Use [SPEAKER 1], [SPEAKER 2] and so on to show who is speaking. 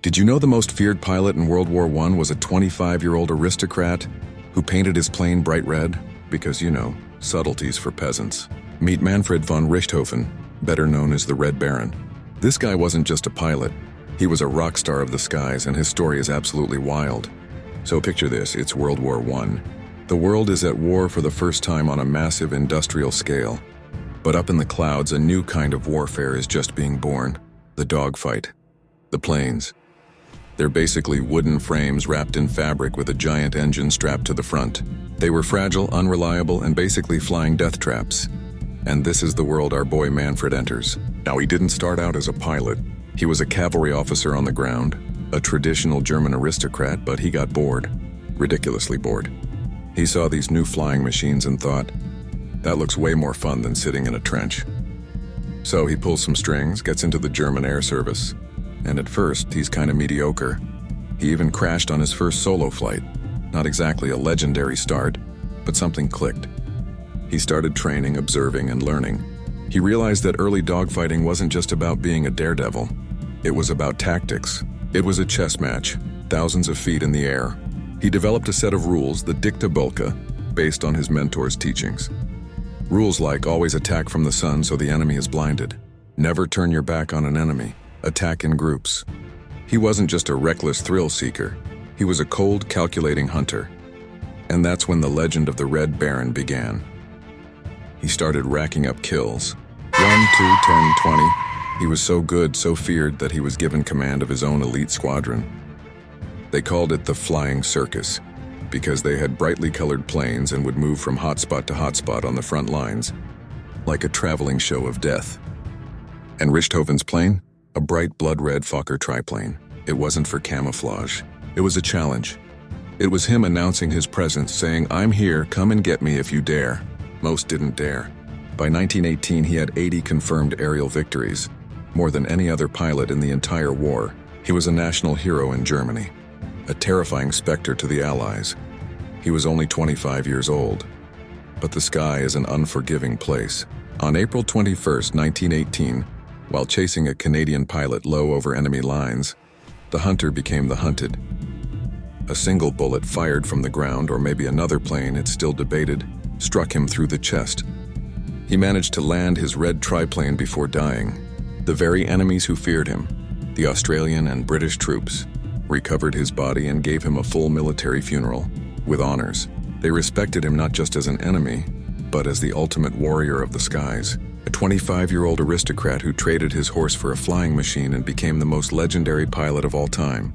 [SPEAKER 1] Did you know the most feared pilot in World War I was a 25-year-old aristocrat who painted his plane bright red? Because, subtleties for peasants. Meet Manfred von Richthofen, better known as the Red Baron. This guy wasn't just a pilot. He was a rock star of the skies, and his story is absolutely wild. So picture this, it's World War I. The world is at war for the first time on a massive industrial scale. But up in the clouds, a new kind of warfare is just being born. The dogfight. The planes. They're basically wooden frames wrapped in fabric with a giant engine strapped to the front. They were fragile, unreliable, and basically flying death traps. And this is the world our boy Manfred enters. Now, he didn't start out as a pilot. He was a cavalry officer on the ground, a traditional German aristocrat, but he got bored. Ridiculously bored. He saw these new flying machines and thought, that looks way more fun than sitting in a trench. So he pulls some strings, gets into the German air service, and at first, he's kind of mediocre. He even crashed on his first solo flight. Not exactly a legendary start, but something clicked. He started training, observing, and learning. He realized that early dogfighting wasn't just about being a daredevil. It was about tactics. It was a chess match, thousands of feet in the air. He developed a set of rules, the Dicta Bulka, based on his mentor's teachings. Rules like always attack from the sun so the enemy is blinded. Never turn your back on an enemy. Attack in groups. He wasn't just a reckless thrill seeker. He was a cold, calculating hunter. And that's when the legend of the Red Baron began. He started racking up kills. 1, 2, 10, 20. He was so good, so feared that he was given command of his own elite squadron. They called it the Flying Circus because they had brightly colored planes and would move from hotspot to hotspot on the front lines, like a traveling show of death. And Richthofen's plane? A bright blood-red Fokker triplane. It wasn't for camouflage. It was a challenge. It was him announcing his presence, saying, "I'm here, come and get me if you dare." Most didn't dare. By 1918, he had 80 confirmed aerial victories, more than any other pilot in the entire war. He was a national hero in Germany, a terrifying specter to the Allies. He was only 25 years old. But the sky is an unforgiving place. On April 21st, 1918, while chasing a Canadian pilot low over enemy lines, the hunter became the hunted. A single bullet fired from the ground, or maybe another plane, it's still debated, struck him through the chest. He managed to land his red triplane before dying. The very enemies who feared him, the Australian and British troops, recovered his body and gave him a full military funeral, with honors. They respected him not just as an enemy, but as the ultimate warrior of the skies. A 25-year-old aristocrat who traded his horse for a flying machine and became the most legendary pilot of all time.